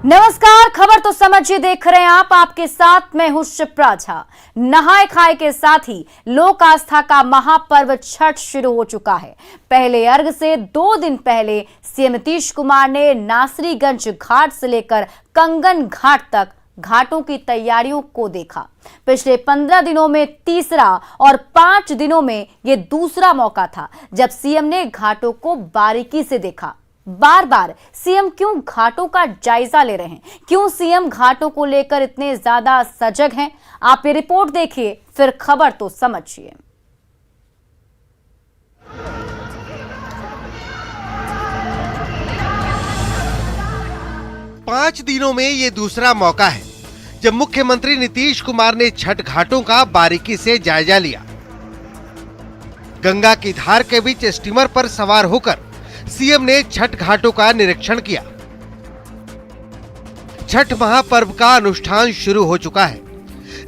नमस्कार, खबर तो समझिए देख रहे हैं आप। आपके साथ मैं हूं शिप्रा झा। नहाए खाए के साथ ही लोक आस्था का महापर्व छठ शुरू हो चुका है। पहले अर्घ से 2 दिन पहले सीएम नीतीश कुमार ने नासरीगंज घाट से लेकर कंगन घाट तक घाटों की तैयारियों को देखा। पिछले 15 दिनों में तीसरा और 5 दिनों में ये दूसरा मौका था जब सीएम ने घाटों को बारीकी से देखा। बार बार सीएम क्यों घाटों का जायजा ले रहे हैं, क्यों सीएम घाटों को लेकर इतने ज्यादा सजग हैं? आप ये रिपोर्ट देखिए, फिर खबर तो समझिए। पांच दिनों में ये दूसरा मौका है जब मुख्यमंत्री नीतीश कुमार ने छठ घाटों का बारीकी से जायजा लिया। गंगा की धार के बीच स्टीमर पर सवार होकर सीएम ने छठ घाटों का निरीक्षण किया। छठ महापर्व का अनुष्ठान शुरू हो चुका है,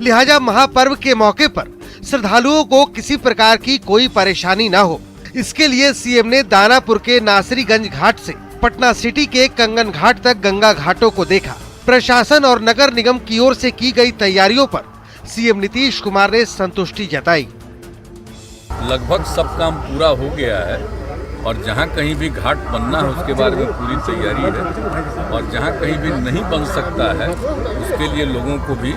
लिहाजा महापर्व के मौके पर श्रद्धालुओं को किसी प्रकार की कोई परेशानी न हो, इसके लिए सीएम ने दानापुर के नासरीगंज घाट से पटना सिटी के कंगन घाट तक गंगा घाटों को देखा। प्रशासन और नगर निगम की ओर से की गई तैयारियों पर सीएम नीतीश कुमार ने संतुष्टि जताई। लगभग सब काम पूरा हो गया है और जहां कहीं भी घाट बनना है उसके बारे में पूरी तैयारी है, और जहां कहीं भी नहीं बन सकता है उसके लिए लोगों को भी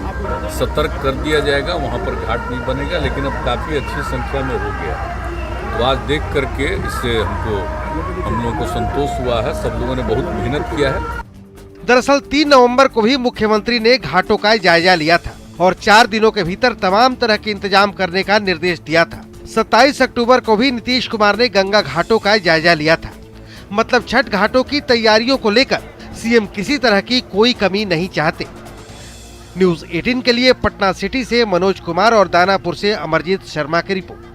सतर्क कर दिया जाएगा। वहां पर घाट नहीं बनेगा, लेकिन अब काफ़ी अच्छी संख्या में हो गया। तो आज देख करके इससे हम लोगों को संतोष हुआ है। सब लोगों ने बहुत मेहनत किया है। दरअसल 3 नवंबर को भी मुख्यमंत्री ने घाटों का जायजा लिया था और 4 दिनों के भीतर तमाम तरह के इंतजाम करने का निर्देश दिया था। 27 अक्टूबर को भी नीतीश कुमार ने गंगा घाटों का जायजा लिया था। मतलब छठ घाटों की तैयारियों को लेकर सीएम किसी तरह की कोई कमी नहीं चाहते। न्यूज़ 18 के लिए पटना सिटी से मनोज कुमार और दानापुर से अमरजीत शर्मा की रिपोर्ट।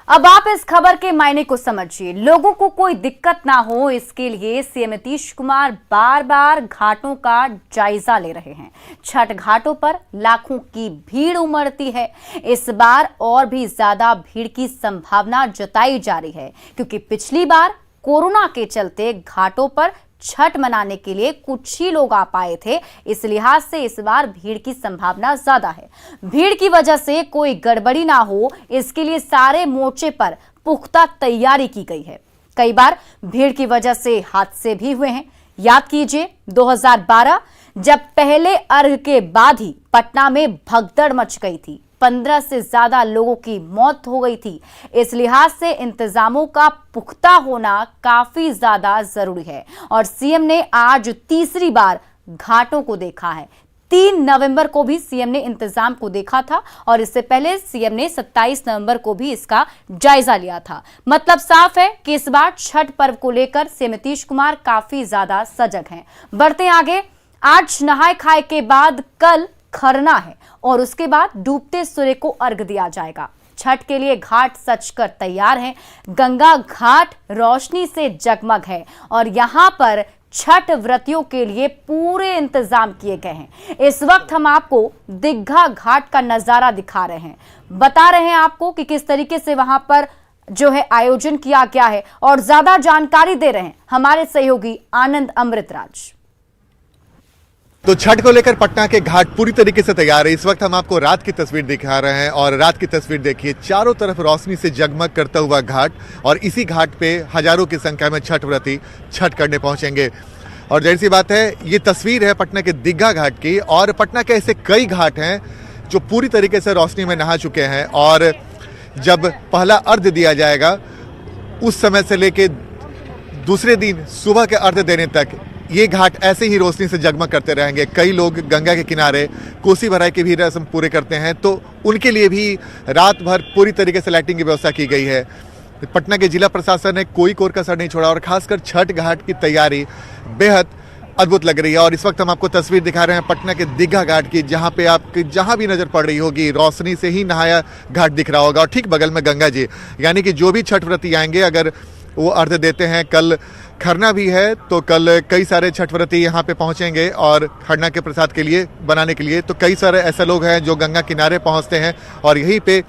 अब आप इस खबर के मायने को समझिए। लोगों को कोई दिक्कत ना हो, इसके लिए सीएम नीतीश कुमार बार बार घाटों का जायजा ले रहे हैं। छठ घाटों पर लाखों की भीड़ उमड़ती है। इस बार और भी ज्यादा भीड़ की संभावना जताई जा रही है, क्योंकि पिछली बार कोरोना के चलते घाटों पर छठ मनाने के लिए कुछ ही लोग आ पाए थे। इस लिहाज से इस बार भीड़ की संभावना ज्यादा है। भीड़ की वजह से कोई गड़बड़ी ना हो, इसके लिए सारे मोर्चे पर पुख्ता तैयारी की गई है। कई बार भीड़ की वजह से हादसे भी हुए हैं। याद कीजिए 2012 जब पहले अर्घ के बाद ही पटना में भगदड़ मच गई थी। 15 से ज्यादा लोगों की मौत हो गई थी। इस लिहाज से इंतजामों का पुख्ता होना काफी ज्यादा जरूरी है और सीएम ने आज तीसरी बार घाटों को देखा है। 3 नवंबर को भी सीएम ने इंतजाम को देखा था और इससे पहले सीएम ने 27 नवंबर को भी इसका जायजा लिया था। मतलब साफ है कि इस बार छठ पर्व को लेकर सीएम नीतीश कुमार काफी ज्यादा सजग हैं। बढ़ते आगे, आज नहाए खाए के बाद कल खरना है और उसके बाद डूबते सूर्य को अर्घ दिया जाएगा। छठ के लिए घाट सजकर तैयार हैं। गंगा घाट रोशनी से जगमग है और यहाँ पर छठ व्रतियों के लिए पूरे इंतजाम किए गए हैं। इस वक्त हम आपको दीघा घाट का नजारा दिखा रहे हैं, बता रहे हैं आपको कि किस तरीके से वहां पर जो है आयोजन किया गया है, और ज्यादा जानकारी दे रहे हैं हमारे सहयोगी आनंद अमृतराज। तो छठ को लेकर पटना के घाट पूरी तरीके से तैयार है। इस वक्त हम आपको रात की तस्वीर दिखा रहे हैं और रात की तस्वीर देखिए, चारों तरफ रोशनी से जगमग करता हुआ घाट, और इसी घाट पे हजारों की संख्या में छठ व्रती छठ करने पहुंचेंगे। और जाहिर सी बात है, ये तस्वीर है पटना के दीघा घाट की, और पटना के ऐसे कई घाट हैं जो पूरी तरीके से रोशनी में नहा चुके हैं। और जब पहला अर्घ दिया जाएगा उस समय से लेके दूसरे दिन सुबह के अर्घ देने तक ये घाट ऐसे ही रोशनी से जगमग करते रहेंगे। कई लोग गंगा के किनारे कोसी भराई की भी रस्म पूरे करते हैं, तो उनके लिए भी रात भर पूरी तरीके से लाइटिंग की व्यवस्था की गई है। पटना के जिला प्रशासन ने कोई कोर कसर नहीं छोड़ा और खासकर छठ घाट की तैयारी बेहद अद्भुत लग रही है। और इस वक्त हम आपको तस्वीर दिखा रहे हैं पटना के दीघा घाट की, जहां पे आपकी जहां भी नजर पड़ रही होगी रोशनी से ही नहाया घाट दिख रहा होगा, और ठीक बगल में गंगा जी। यानी कि जो भी छठ व्रती आएंगे, अगर वो अर्घ देते हैं, कल खरना भी है, तो कल कई सारे छठ व्रती यहाँ पे पहुंचेंगे और खरना के प्रसाद के लिए बनाने के लिए। तो कई सारे ऐसे लोग हैं जो गंगा किनारे पहुंचते हैं और यहीं पे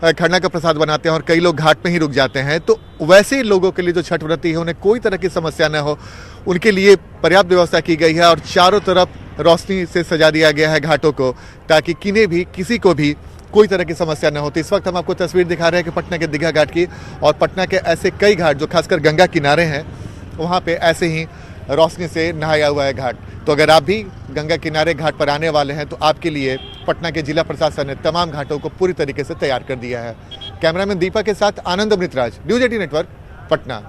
खरना का प्रसाद बनाते हैं और कई लोग घाट पे ही रुक जाते हैं। तो वैसे लोगों के लिए जो छठ व्रती है उन्हें कोई तरह की समस्या न हो, उनके लिए पर्याप्त व्यवस्था की गई है और चारों तरफ रोशनी से सजा दिया गया है घाटों को, ताकि किसी को भी कोई तरह की समस्या न हो। तो इस वक्त हम आपको तस्वीर दिखा रहे हैं कि पटना के दीघा घाट की, और पटना के ऐसे कई घाट जो खासकर गंगा किनारे हैं वहाँ पे ऐसे ही रोशनी से नहाया हुआ है घाट। तो अगर आप भी गंगा किनारे घाट पर आने वाले हैं तो आपके लिए पटना के जिला प्रशासन ने तमाम घाटों को पूरी तरीके से तैयार कर दिया है। कैमरामैन दीपक के साथ आनंद अमृतराज, न्यूज 18 नेटवर्क, पटना।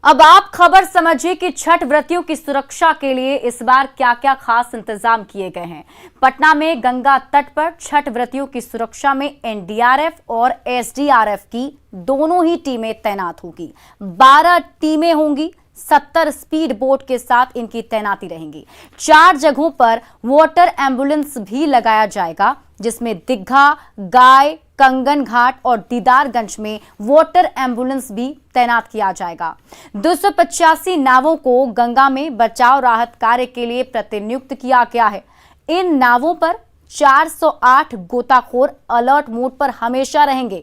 अब आप खबर समझिए कि छठ व्रतियों की सुरक्षा के लिए इस बार क्या क्या खास इंतजाम किए गए हैं। पटना में गंगा तट पर छठ व्रतियों की सुरक्षा में एनडीआरएफ और एसडीआरएफ की दोनों ही टीमें तैनात होगी। 12 टीमें होंगी, 70 स्पीड बोट के साथ इनकी तैनाती रहेंगी। 4 जगहों पर वाटर एम्बुलेंस भी लगाया जाएगा, जिसमें दीघा, गाय, कंगन घाट और दीदारगंज में वाटर एम्बुलेंस भी तैनात किया जाएगा। 285 नावों को गंगा में बचाव राहत कार्य के लिए प्रतिनियुक्त किया गया है। इन नावों पर 408 गोताखोर अलर्ट मोड पर हमेशा रहेंगे।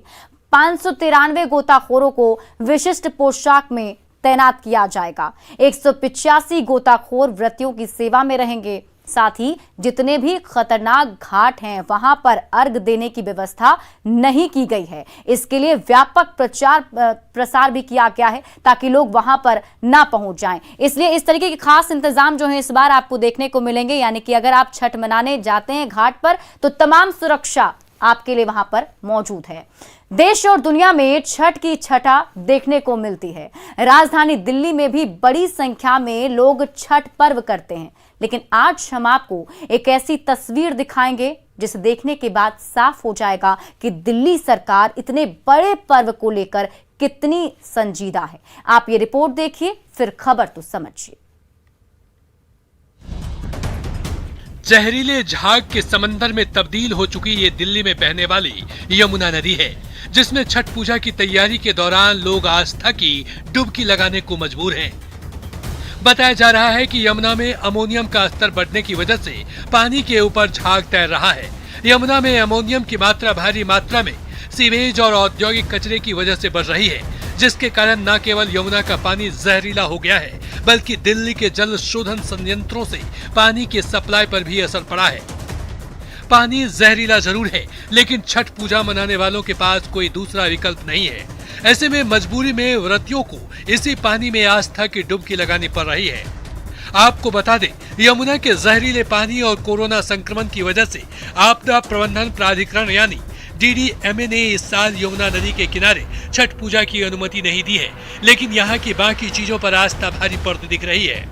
593 गोताखोरों को विशिष्ट पोशाक में तैनात किया जाएगा। 185 गोताखोर व्रतियों की सेवा में रहेंगे। साथ ही जितने भी खतरनाक घाट हैं वहां पर अर्घ देने की व्यवस्था नहीं की गई है। इसके लिए व्यापक प्रचार प्रसार भी किया गया है ताकि लोग वहां पर ना पहुंच जाएं। इसलिए इस तरीके के खास इंतजाम जो है इस बार आपको देखने को मिलेंगे। यानी कि अगर आप छठ मनाने जाते हैं घाट पर तो तमाम सुरक्षा आपके लिए वहां पर मौजूद है। देश और दुनिया में छठ की छठा देखने को मिलती है। राजधानी दिल्ली में भी बड़ी संख्या में लोग छठ पर्व करते हैं। लेकिन आज हम आपको एक ऐसी तस्वीर दिखाएंगे जिसे देखने के बाद साफ हो जाएगा कि दिल्ली सरकार इतने बड़े पर्व को लेकर कितनी संजीदा है। आप ये रिपोर्ट देखिए, फिर खबर तो समझिए। जहरीले झाग के समंदर में तब्दील हो चुकी ये दिल्ली में बहने वाली यमुना नदी है, जिसमें छठ पूजा की तैयारी के दौरान लोग आस्था की डुबकी लगाने को मजबूर हैं। बताया जा रहा है कि यमुना में अमोनियम का स्तर बढ़ने की वजह से पानी के ऊपर झाग तैर रहा है। यमुना में अमोनियम की मात्रा भारी मात्रा में सीवेज और औद्योगिक कचरे की वजह से बढ़ रही है, जिसके कारण न केवल यमुना का पानी जहरीला हो गया है, बल्कि दिल्ली के जल शोधन संयंत्रों से पानी की सप्लाई पर भी असर पड़ा है। पानी जहरीला जरूर है, लेकिन छठ पूजा मनाने वालों के पास कोई दूसरा विकल्प नहीं है। ऐसे में मजबूरी में व्रतियों को इसी पानी में आस्था की डुबकी लगानी पड़ रही है। आपको बता दें, यमुना के जहरीले पानी और कोरोना संक्रमण की वजह से आपदा प्रबंधन प्राधिकरण यानी DDMA ने इस साल यमुना नदी के किनारे छठ पूजा की अनुमति नहीं दी है, लेकिन यहाँ की बाकी चीजों पर आस्था भारी पड़ती दिख रही है।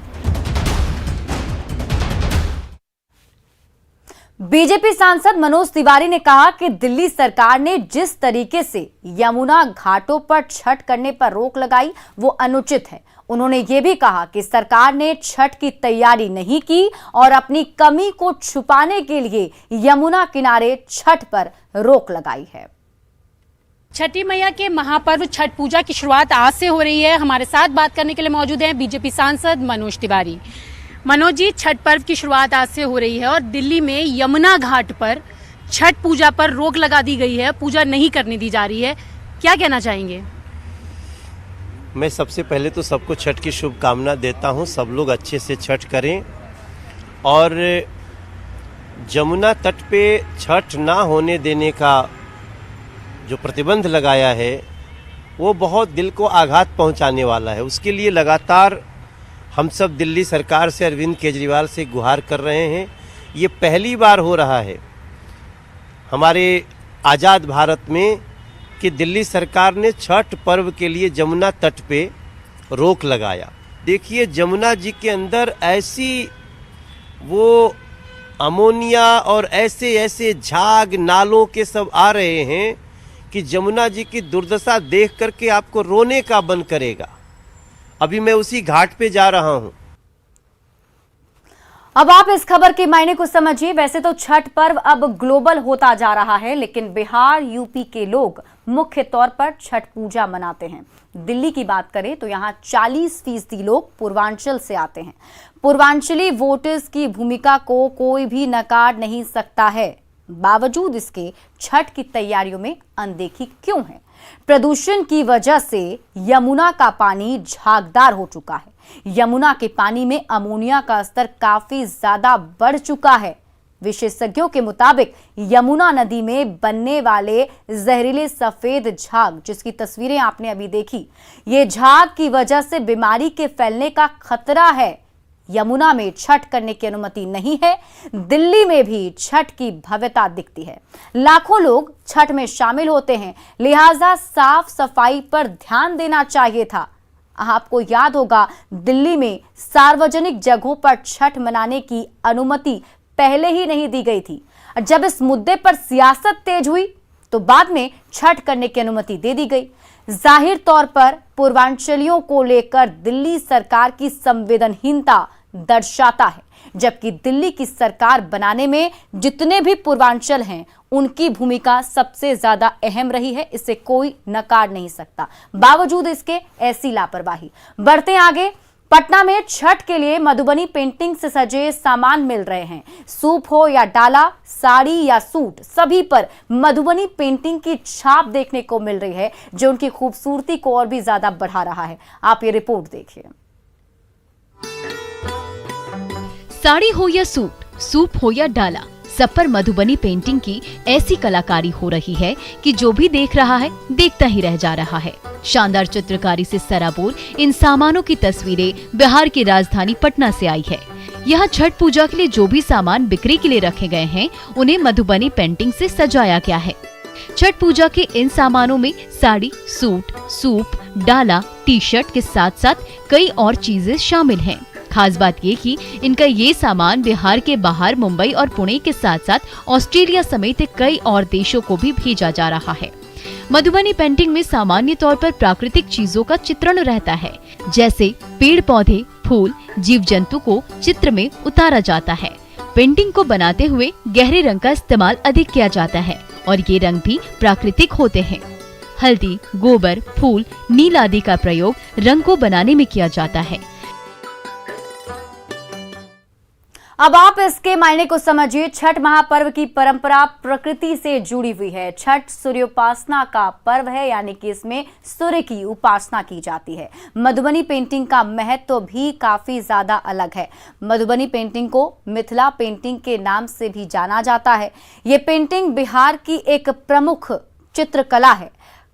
बीजेपी सांसद मनोज तिवारी ने कहा कि दिल्ली सरकार ने जिस तरीके से यमुना घाटों पर छठ करने पर रोक लगाई वो अनुचित है। उन्होंने ये भी कहा कि सरकार ने छठ की तैयारी नहीं की और अपनी कमी को छुपाने के लिए यमुना किनारे छठ पर रोक लगाई है। छठी मैया के महापर्व छठ पूजा की शुरुआत आज से हो रही है। हमारे साथ बात करने के लिए मौजूद हैं बीजेपी सांसद मनोज तिवारी। मनोज जी, छठ पर्व की शुरुआत आज से हो रही है और दिल्ली में यमुना घाट पर छठ पूजा पर रोक लगा दी गई है, पूजा नहीं करने दी जा रही है, क्या कहना चाहेंगे? मैं सबसे पहले तो सबको छठ की शुभकामना देता हूं। सब लोग अच्छे से छठ करें और यमुना तट पे छठ ना होने देने का जो प्रतिबंध लगाया है वो बहुत दिल को आघात पहुंचाने वाला है। उसके लिए लगातार हम सब दिल्ली सरकार से, अरविंद केजरीवाल से गुहार कर रहे हैं। ये पहली बार हो रहा है हमारे आज़ाद भारत में कि दिल्ली सरकार ने छठ पर्व के लिए यमुना तट पे रोक लगाया। देखिए, यमुना जी के अंदर ऐसी वो अमोनिया और ऐसे ऐसे झाग नालों के सब आ रहे हैं कि यमुना जी की दुर्दशा देख करके आपको रोने का मन करेगा। अभी मैं उसी घाट पे जा रहा हूं। अब आप इस खबर के मायने को समझिए। वैसे तो छठ पर्व अब ग्लोबल होता जा रहा है, लेकिन बिहार, यूपी के लोग मुख्य तौर पर छठ पूजा मनाते हैं। दिल्ली की बात करें तो यहाँ 40% लोग पूर्वांचल से आते हैं। पूर्वांचली वोटर्स की भूमिका को कोई भी नकार नहीं सकता है। बावजूद इसके छठ की तैयारियों में अनदेखी क्यों है? प्रदूषण की वजह से यमुना का पानी झागदार हो चुका है। यमुना के पानी में अमोनिया का स्तर काफी ज्यादा बढ़ चुका है। विशेषज्ञों के मुताबिक यमुना नदी में बनने वाले जहरीले सफेद झाग, जिसकी तस्वीरें आपने अभी देखी, ये झाग की वजह से बीमारी के फैलने का खतरा है। यमुना में छठ करने की अनुमति नहीं है। दिल्ली में भी छठ की भव्यता दिखती है। लाखों लोग छठ में शामिल होते हैं, लिहाजा साफ सफाई पर ध्यान देना चाहिए था। आपको याद होगा, दिल्ली में सार्वजनिक जगहों पर छठ मनाने की अनुमति पहले ही नहीं दी गई थी। जब इस मुद्दे पर सियासत तेज हुई तो बाद में छठ करने की अनुमति दे दी गई। जाहिर तौर पर पूर्वांचलियों को लेकर दिल्ली सरकार की संवेदनहीनता दर्शाता है, जबकि दिल्ली की सरकार बनाने में जितने भी पूर्वांचल हैं उनकी भूमिका सबसे ज्यादा अहम रही है, इसे कोई नकार नहीं सकता। बावजूद इसके ऐसी लापरवाही। बढ़ते आगे, पटना में छठ के लिए मधुबनी पेंटिंग से सजे सामान मिल रहे हैं। सूप हो या डाला, साड़ी या सूट, सभी पर मधुबनी पेंटिंग की छाप देखने को मिल रही है, जो उनकी खूबसूरती को और भी ज्यादा बढ़ा रहा है। आप ये रिपोर्ट देखिए। साड़ी हो या सूट, सूप हो या डाला, सब पर मधुबनी पेंटिंग की ऐसी कलाकारी हो रही है कि जो भी देख रहा है देखता ही रह जा रहा है। शानदार चित्रकारी से सराबोर इन सामानों की तस्वीरें बिहार की राजधानी पटना से आई है। यहाँ छठ पूजा के लिए जो भी सामान बिक्री के लिए रखे गए हैं, उन्हें मधुबनी पेंटिंग से सजाया गया है। छठ पूजा के इन सामानों में साड़ी, सूट, सूप, डाला, टी शर्ट के साथ साथ कई और चीजें शामिल हैं। खास बात ये कि इनका ये सामान बिहार के बाहर मुंबई और पुणे के साथ साथ ऑस्ट्रेलिया समेत कई और देशों को भी भेजा जा रहा है। मधुबनी पेंटिंग में सामान्य तौर पर प्राकृतिक चीजों का चित्रण रहता है, जैसे पेड़ पौधे, फूल, जीव जंतु को चित्र में उतारा जाता है। पेंटिंग को बनाते हुए गहरे रंग का इस्तेमाल अधिक किया जाता है और ये रंग भी प्राकृतिक होते हैं। हल्दी, गोबर, फूल, नील आदि का प्रयोग रंग को बनाने में किया जाता है। अब आप इसके मायने को समझिए। छठ महापर्व की परंपरा प्रकृति से जुड़ी हुई है। छठ सूर्योपासना का पर्व है, यानी कि इसमें सूर्य की उपासना की जाती है। मधुबनी पेंटिंग का महत्व भी काफी ज्यादा अलग है। मधुबनी पेंटिंग को मिथिला पेंटिंग के नाम से भी जाना जाता है। ये पेंटिंग बिहार की एक प्रमुख चित्रकला है।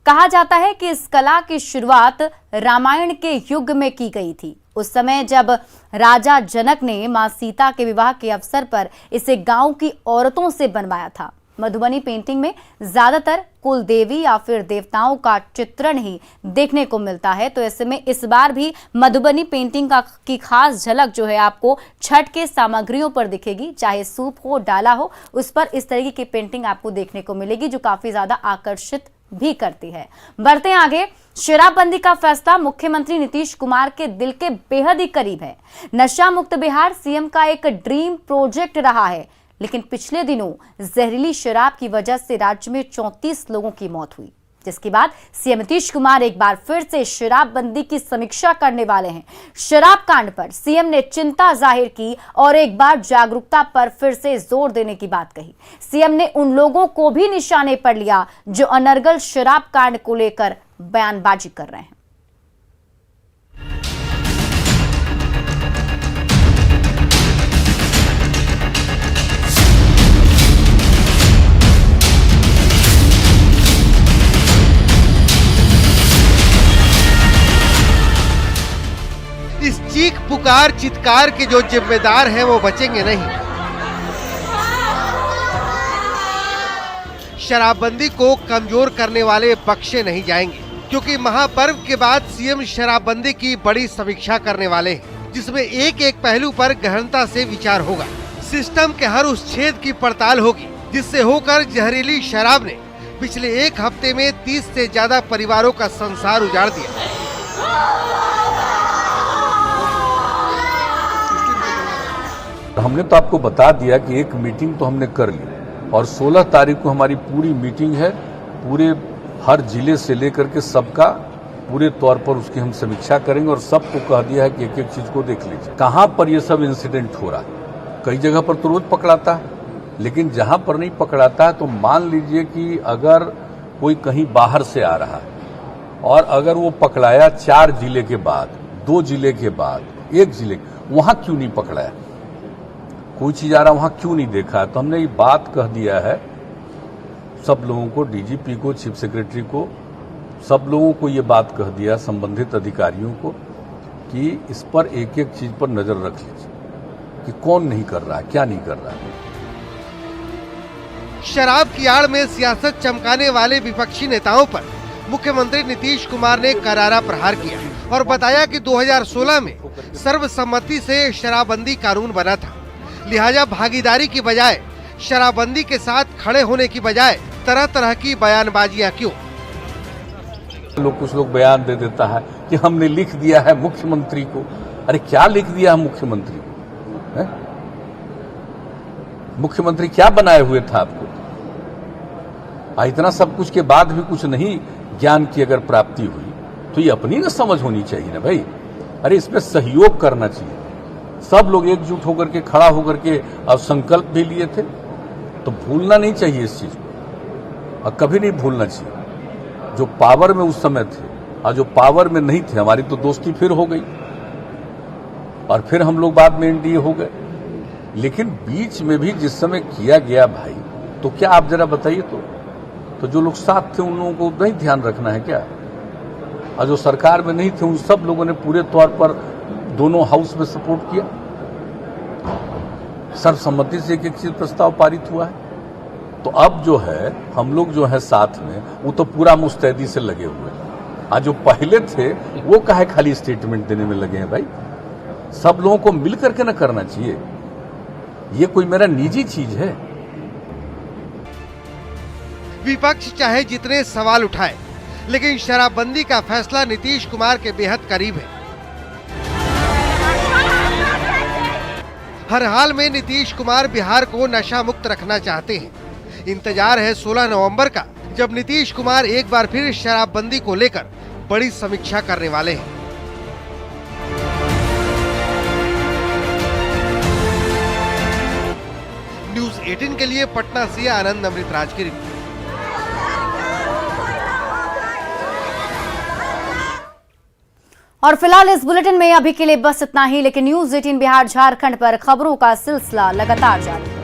कहा जाता है कि इस कला की शुरुआत रामायण के युग में की गई थी। उस समय जब राजा जनक ने मां सीता के विवाह के अवसर पर इसे गांव की औरतों से बनवाया था। मधुबनी पेंटिंग में ज्यादातर कुल देवी या फिर देवताओं का चित्रण ही देखने को मिलता है। तो ऐसे में इस बार भी मधुबनी पेंटिंग की खास झलक जो है आपको छठ के सामग्रियों पर दिखेगी। चाहे सूप हो, डाला हो, उस पर इस तरीके की पेंटिंग आपको देखने को मिलेगी, जो काफी ज्यादा आकर्षित भी करती है। बढ़ते आगे, शराबबंदी का फैसला मुख्यमंत्री नीतीश कुमार के दिल के बेहद ही करीब है। नशा मुक्त बिहार सीएम का एक ड्रीम प्रोजेक्ट रहा है, लेकिन पिछले दिनों जहरीली शराब की वजह से राज्य में 34 लोगों की मौत हुई, जिसके बाद सीएम नीतीश कुमार एक बार फिर से शराबबंदी की समीक्षा करने वाले हैं। शराब कांड पर सीएम ने चिंता जाहिर की और एक बार जागरूकता पर फिर से जोर देने की बात कही। सीएम ने उन लोगों को भी निशाने पर लिया जो अनर्गल शराब कांड को लेकर बयानबाजी कर रहे हैं। इस चीख पुकार चित्कार के जो जिम्मेदार हैं वो बचेंगे नहीं। शराबबंदी को कमजोर करने वाले बख्शे नहीं जाएंगे, क्योंकि महापर्व के बाद सीएम शराबबंदी की बड़ी समीक्षा करने वाले हैं, जिसमें एक एक पहलू पर गहनता से विचार होगा। सिस्टम के हर उस छेद की पड़ताल होगी जिससे होकर जहरीली शराब ने पिछले एक हफ्ते में 30 से ज्यादा परिवारों का संसार उजाड़ दिया। हमने तो आपको बता दिया कि एक मीटिंग तो हमने कर ली और 16 तारीख को हमारी पूरी मीटिंग है। पूरे हर जिले से लेकर के सबका पूरे तौर पर उसकी हम समीक्षा करेंगे और सबको कह दिया है कि एक एक चीज को देख लीजिए कहां पर ये सब इंसिडेंट हो रहा है। कई जगह पर तो रोज पकड़ाता है, लेकिन जहां पर नहीं पकड़ाता है तो मान लीजिए कि अगर कोई कहीं बाहर से आ रहा है और अगर वो पकड़ाया 4 जिले के बाद, 2 जिले के बाद, 1 जिले, वहां क्यों नहीं पकड़ाया? कोई चीज आ रहा वहां क्यों नहीं देखा? तो हमने ये बात कह दिया है सब लोगों को, डीजीपी को, चीफ सेक्रेटरी को, सब लोगों को ये बात कह दिया, संबंधित अधिकारियों को, कि इस पर एक एक चीज पर नजर रख लीजिए कि कौन नहीं कर रहा है, क्या नहीं कर रहा है। शराब की आड़ में सियासत चमकाने वाले विपक्षी नेताओं पर मुख्यमंत्री नीतीश कुमार ने करारा प्रहार किया और बताया कि 2016 में सर्वसम्मति से शराबबंदी कानून बना था, लिहाजा भागीदारी की बजाय, शराबबंदी के साथ खड़े होने की बजाय तरह तरह की बयानबाजियां क्यों? कुछ लोग बयान दे देता है कि हमने लिख दिया है मुख्यमंत्री को। अरे क्या लिख दिया है मुख्यमंत्री को? मुख्यमंत्री क्या बनाए हुए था आपको? इतना सब कुछ के बाद भी कुछ नहीं ज्ञान की अगर प्राप्ति हुई तो ये अपनी ना समझ होनी चाहिए ना भाई। अरे इसमें सहयोग करना चाहिए, सब लोग एकजुट होकर के, खड़ा होकर के अब संकल्प भी लिए थे, तो भूलना नहीं चाहिए इस चीज को, और कभी नहीं भूलना चाहिए। जो पावर में उस समय थे और जो पावर में नहीं थे, हमारी तो दोस्ती फिर हो गई और फिर हम लोग बाद में एनडीए हो गए। लेकिन बीच में भी जिस समय किया गया भाई, तो क्या आप जरा बताइए तो जो लोग साथ थे उन लोगों को नहीं ध्यान रखना है क्या? और जो सरकार में नहीं थे उन सब लोगों ने पूरे तौर पर दोनों हाउस में सपोर्ट किया, सर्वसम्मति से एक एक चीज प्रस्ताव पारित हुआ है। तो अब जो है हम लोग जो है साथ में, वो तो पूरा मुस्तैदी से लगे हुए हैं। आज जो पहले थे वो काहे खाली स्टेटमेंट देने में लगे हैं भाई? सब लोगों को मिल करके ना करना चाहिए, ये कोई मेरा निजी चीज है। विपक्ष चाहे जितने सवाल उठाए, लेकिन शराबबंदी का फैसला नीतीश कुमार के बेहद करीब है। हर हाल में नीतीश कुमार बिहार को नशा मुक्त रखना चाहते हैं। इंतजार है 16 नवंबर का, जब नीतीश कुमार एक बार फिर शराबबंदी को लेकर बड़ी समीक्षा करने वाले हैं। न्यूज़ 18 के लिए पटना से आनंद अमृतराज की रिपोर्ट। और फिलहाल इस बुलेटिन में अभी के लिए बस इतना ही, लेकिन न्यूज़ 18 बिहार झारखंड पर खबरों का सिलसिला लगातार जारी है।